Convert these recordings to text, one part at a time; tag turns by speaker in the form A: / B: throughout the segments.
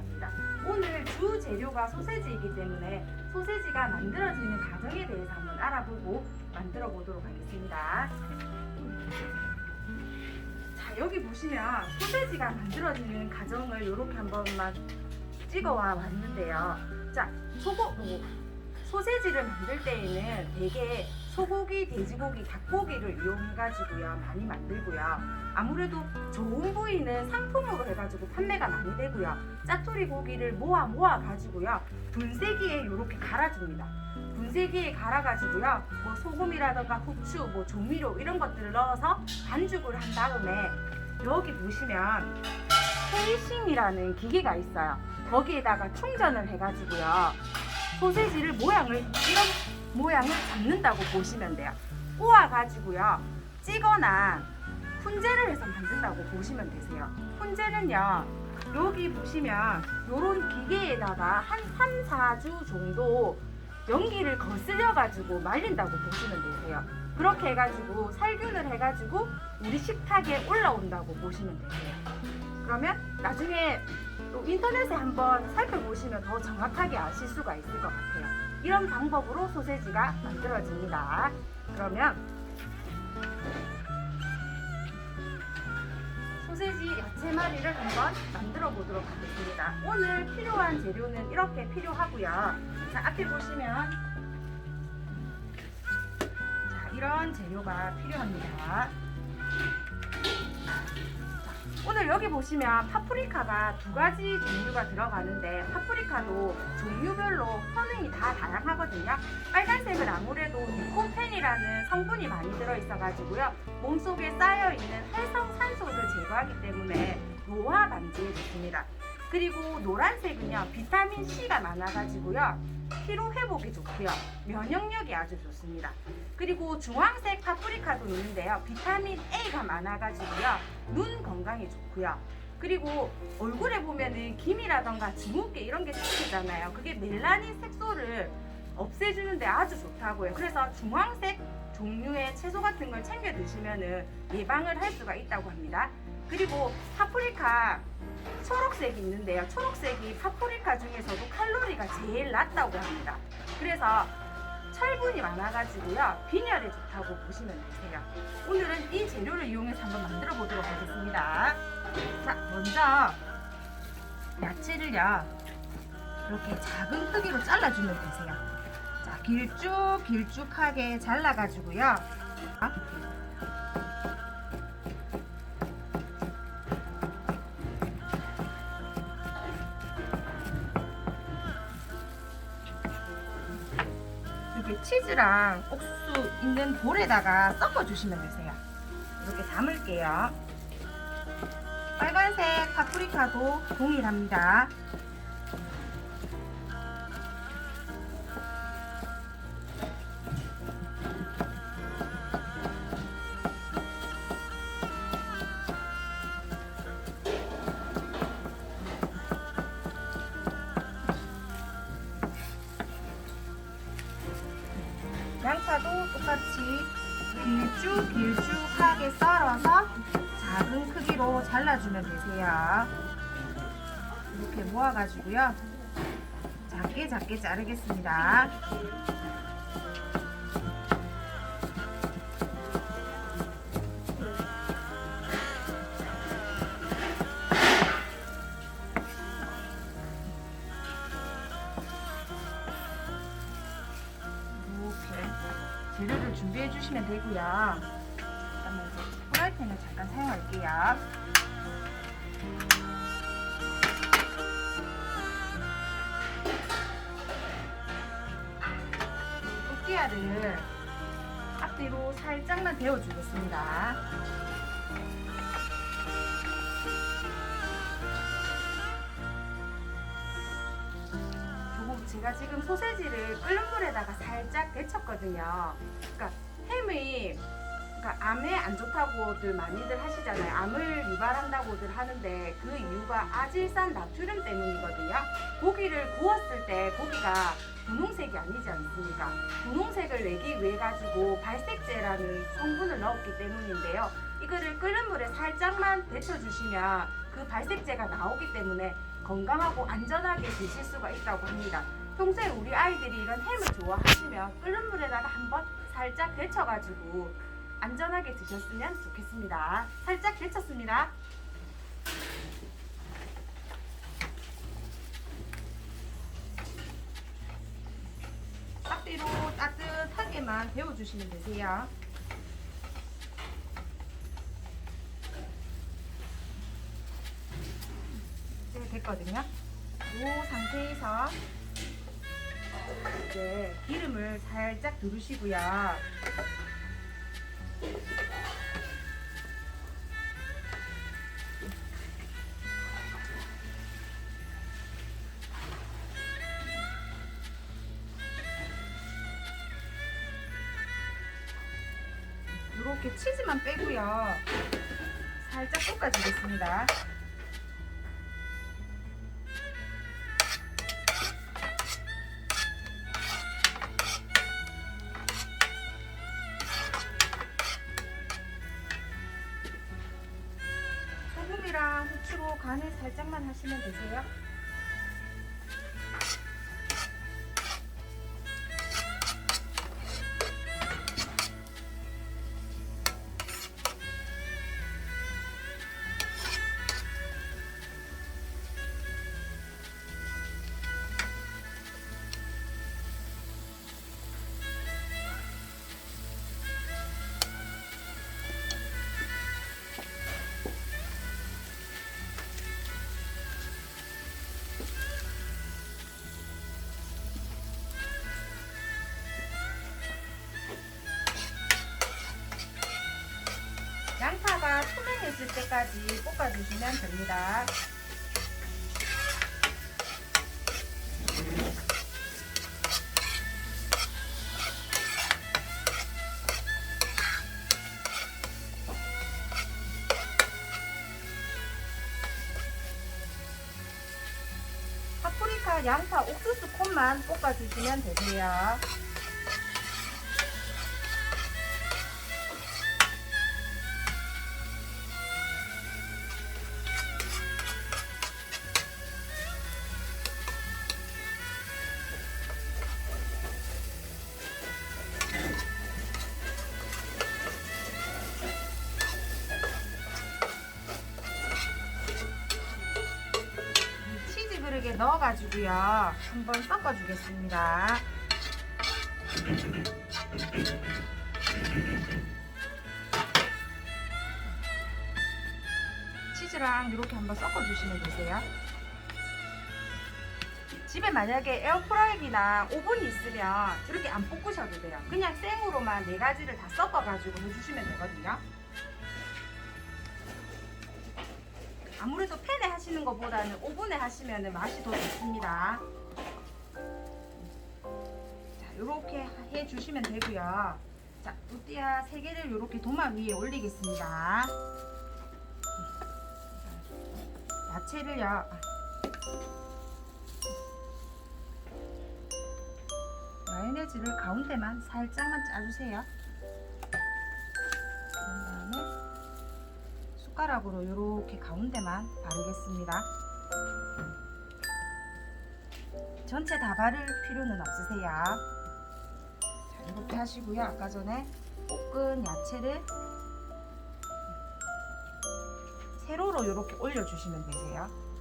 A: 합니다. 오늘 주 재료가 소세지이기 때문에 소세지가 만들어지는 과정에 대해서 한번 알아보고 만들어 보도록 하겠습니다. 자, 여기 보시면 소세지가 만들어지는 과정을 이렇게 한번만 찍어와 왔는데요. 자, 소세지를 만들 때에는 대개 소고기, 돼지고기, 닭고기를 이용해가지고요 많이 만들고요. 아무래도 좋은 부위는 상품으로 해가지고 판매가 많이 되고요. 짜투리 고기를 모아가지고요 분쇄기에 이렇게 갈아줍니다. 분쇄기에 갈아가지고요 뭐 소금이라던가 후추, 뭐 조미료 이런 것들을 넣어서 반죽을 한 다음에 여기 보시면 케이싱이라는 기계가 있어요. 거기에다가 충전을 해가지고요 소세지를 이런 모양을 잡는다고 보시면 돼요. 꼬아가지고요 찌거나 훈제를 해서 만든다고 보시면 되세요. 훈제는요 여기 보시면 요런 기계에다가 한 3, 4주 정도 연기를 거슬려 가지고 말린다고 보시면 되세요. 그렇게 해가지고 살균을 해가지고 우리 식탁에 올라온다고 보시면 되세요. 그러면 나중에 또 인터넷에 한번 살펴보시면 더 정확하게 아실 수가 있을 것 같아요. 이런 방법으로 소세지가 만들어집니다. 그러면 소세지 야채말이를 한번 만들어 보도록 하겠습니다. 오늘 필요한 재료는 이렇게 필요하고요. 자, 앞에 보시면 자, 이런 재료가 필요합니다. 오늘 여기 보시면 파프리카가 2가지 종류가 들어가는데 파프리카도 종류별로 성능이 다 다양하거든요. 빨간색은 아무래도 리코펜이라는 성분이 많이 들어있어 가지고요 몸속에 쌓여있는 활성산소를 제거하기 때문에 노화 방지에 좋습니다. 그리고 노란색은요 비타민 C가 많아가지고요 피로 회복이 좋고요 면역력이 아주 좋습니다. 그리고 주황색 파프리카도 있는데요 비타민 A가 많아가지고요 눈 건강에 좋고요. 그리고 얼굴에 보면은 기미라던가 주근깨 이런 게 생기잖아요. 그게 멜라닌 색소를 없애주는데 아주 좋다고요. 그래서 주황색 종류의 채소 같은 걸 챙겨 드시면은 예방을 할 수가 있다고 합니다. 그리고 파프리카 초록색이 있는데요. 초록색이 파프리카 중에서도 칼로리가 제일 낮다고 합니다. 그래서 철분이 많아가지고요 빈혈에 좋다고 보시면 되세요. 오늘은 이 재료를 이용해서 한번 만들어 보도록 하겠습니다. 자, 먼저 야채를요 이렇게 작은 크기로 잘라주면 되세요. 자, 길쭉하게 잘라가지고요 이렇게 치즈랑 옥수수 있는 볼에다가 섞어주시면 되세요. 이렇게 담을게요. 빨간색 파프리카도 동일합니다. 양파도 똑같이 길쭉하게 썰어서 작은 크기로 잘라주면 되세요. 이렇게 모아가지고요 작게 자르겠습니다. 재료를 준비해 주시면 되고요. 잠깐만 프라이팬을 잠깐 사용할게요. 또띠아를 앞뒤로 살짝만 데워주겠습니다. 제가 지금 소세지를 끓는 물에다가 살짝 데쳤거든요. 그러니까 햄이 암에 안 좋다고들 많이들 하시잖아요. 암을 유발한다고들 하는데 그 이유가 아질산 나트륨 때문이거든요. 고기를 구웠을 때 고기가 분홍색이 아니지 않습니까? 분홍색을 내기 위해 가지고 발색제라는 성분을 넣었기 때문인데요. 이거를 끓는 물에 살짝만 데쳐주시면 그 발색제가 나오기 때문에 건강하고 안전하게 드실 수가 있다고 합니다. 평소에 우리 아이들이 이런 햄을 좋아하시면 끓는 물에다가 한번 살짝 데쳐가지고 안전하게 드셨으면 좋겠습니다. 살짝 데쳤습니다. 깍지로 따뜻하게만 데워주시면 되세요. 이제 됐거든요. 이 상태에서 이제 기름을 살짝 두르시고요. 이렇게 치즈만 빼고요. 살짝 볶아주겠습니다. 소금이랑 후추로 간을 살짝만 하시면 되세요. 양파가 투명해질 때까지 볶아주시면 됩니다. 파프리카, 양파, 옥수수 콘만 볶아주시면 되세요. 그릇에 넣어가지고요. 한번 섞어주겠습니다. 치즈랑 이렇게 한번 섞어주시면 되세요. 집에 만약에 에어프라이기나 오븐이 있으면 이렇게 안 볶으셔도 돼요. 그냥 생으로만 4가지를 다 섞어가지고 해주시면 되거든요. 아무래도 팬에 하시는 것보다는 오븐에 하시면 맛이 더 좋습니다. 자, 이렇게 해주시면 되고요. 자, 또띠아 3개를 이렇게 도마 위에 올리겠습니다. 야채를요. 마요네즈를 가운데만 살짝만 짜주세요. 그런 다음에 숟가락으로 이렇게 가운데만 바르겠습니다. 전체 다 바를 필요는 없으세요. 자, 이렇게 하시고요. 아까 전에 볶은 야채를 세로로 이렇게 올려주시면 되세요.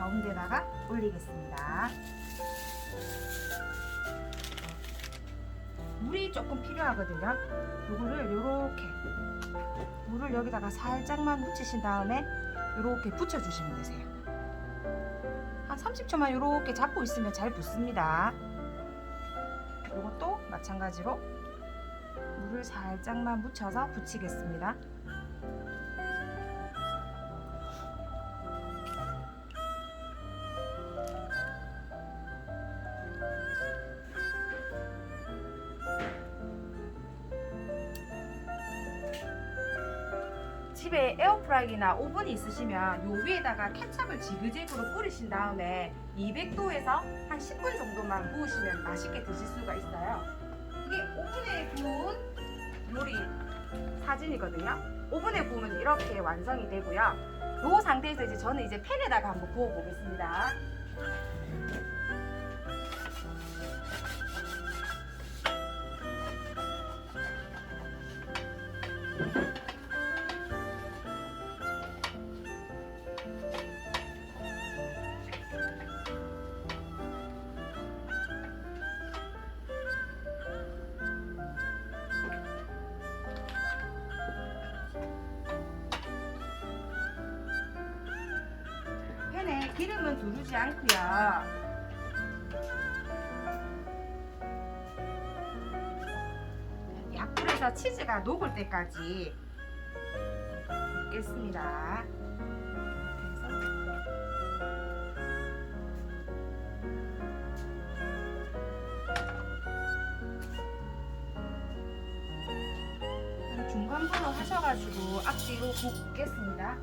A: 가운데다가 올리겠습니다. 물이 조금 필요하거든요. 이거를 이렇게 물을 여기다가 살짝만 묻히신 다음에 이렇게 붙여주시면 되세요. 한 30초만 이렇게 잡고 있으면 잘 붙습니다. 이것도 마찬가지로 물을 살짝만 묻혀서 붙이겠습니다. 집에 에어프라이기나 오븐이 있으시면 요 위에다가 케찹을 지그재그로 뿌리신 다음에 200도에서 한 10분 정도만 구우시면 맛있게 드실 수가 있어요. 이게 오븐에 구운 요리 사진이거든요. 오븐에 구우면 이렇게 완성이 되고요. 요 상태에서 이제 저는 이제 팬에다가 한번 구워 보겠습니다. 팬에 기름은 두르지 않고요. 약불에서 치즈가 녹을 때까지 볶겠습니다. 중간불로 하셔가지고 앞뒤로 볶겠습니다.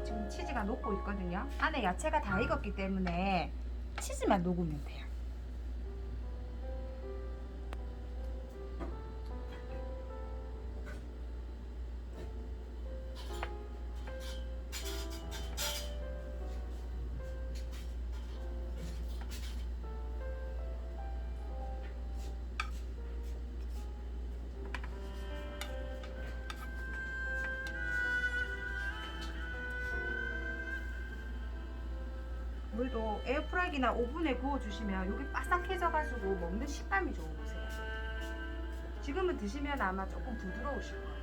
A: 지금 치즈가 녹고 있거든요. 안에 야채가 다 익었기 때문에 치즈만 녹으면 돼요. 물도 에어프라이기나 오븐에 구워주시면 여기 바삭해져가지고 먹는 식감이 좋은 거세요. 지금은 드시면 아마 조금 부드러우실 거예요.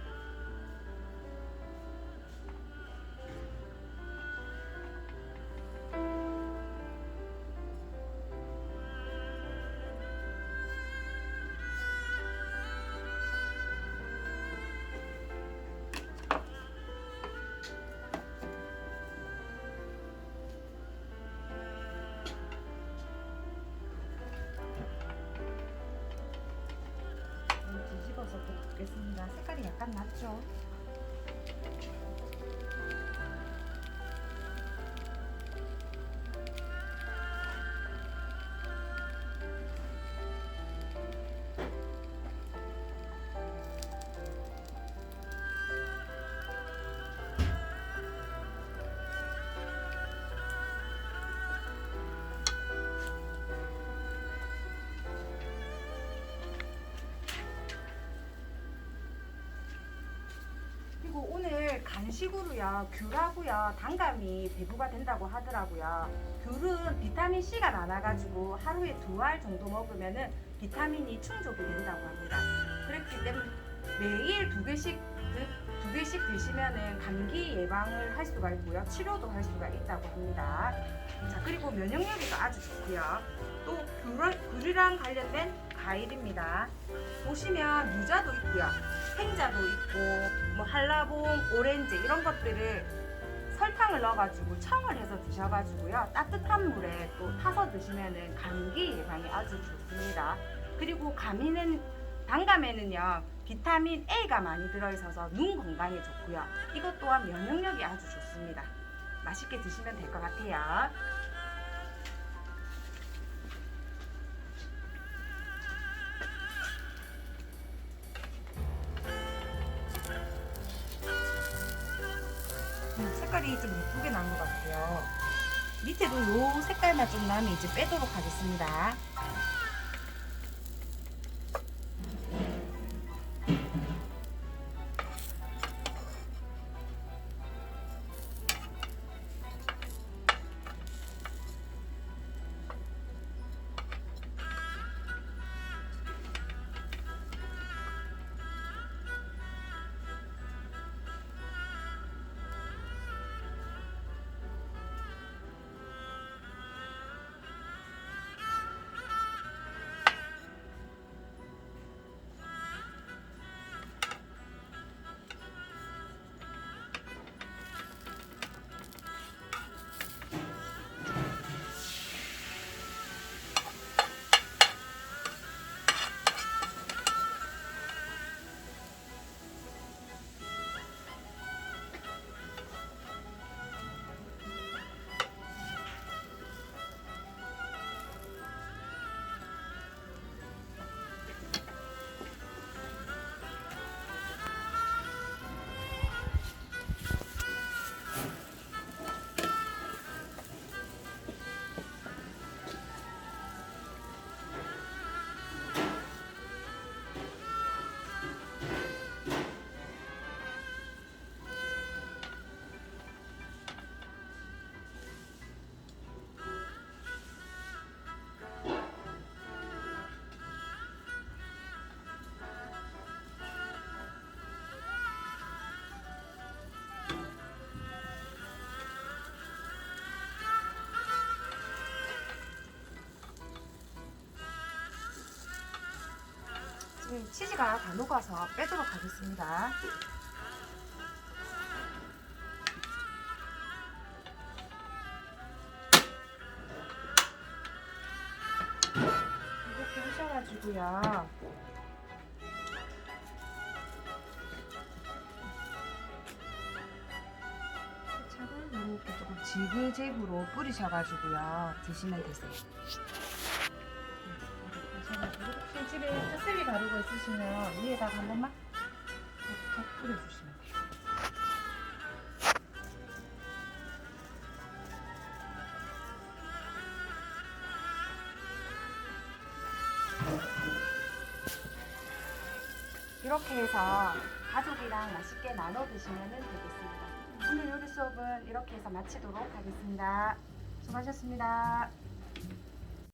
A: 뒤집어서 볶겠습니다. 색깔이 약간 낫죠? 그리고 오늘 간식으로요, 귤하고요, 단감이 배부가 된다고 하더라고요. 귤은 비타민C가 많아가지고 하루에 2알 정도 먹으면은 비타민이 충족이 된다고 합니다. 그렇기 때문에 매일 2개씩 드시면은 감기 예방을 할 수가 있고요, 치료도 할 수가 있다고 합니다. 자, 그리고 면역력이 아주 좋고요. 또 귤이랑 관련된 과일입니다. 보시면 유자도 있고요, 생자도 있고, 뭐 한라봉, 오렌지 이런 것들을 설탕을 넣어가지고 청을 해서 드셔가지고요, 따뜻한 물에 또 타서 드시면은 감기 예방에 아주 좋습니다. 그리고 단감에는요, 비타민 A가 많이 들어있어서 눈 건강에 좋고요. 이것 또한 면역력이 아주 좋습니다. 맛있게 드시면 될 것 같아요. 색깔이 좀 예쁘게 난 것 같아요. 밑에도 요 색깔만 좀 나면 이제 빼도록 하겠습니다. 치즈가 다 녹아서 빼도록 하겠습니다. 이렇게 하셔가지고요. 케첩을 이렇게 조금 지그재그로 뿌리셔가지고요. 드시면 되세요. 혹시 집에 파슬리 가루가 있으시면 위에다가 한 번만 톡톡 뿌려주시면 돼요. 이렇게 해서 가족이랑 맛있게 나눠 드시면 되겠습니다. 오늘 요리 수업은 이렇게 해서 마치도록 하겠습니다. 수고하셨습니다.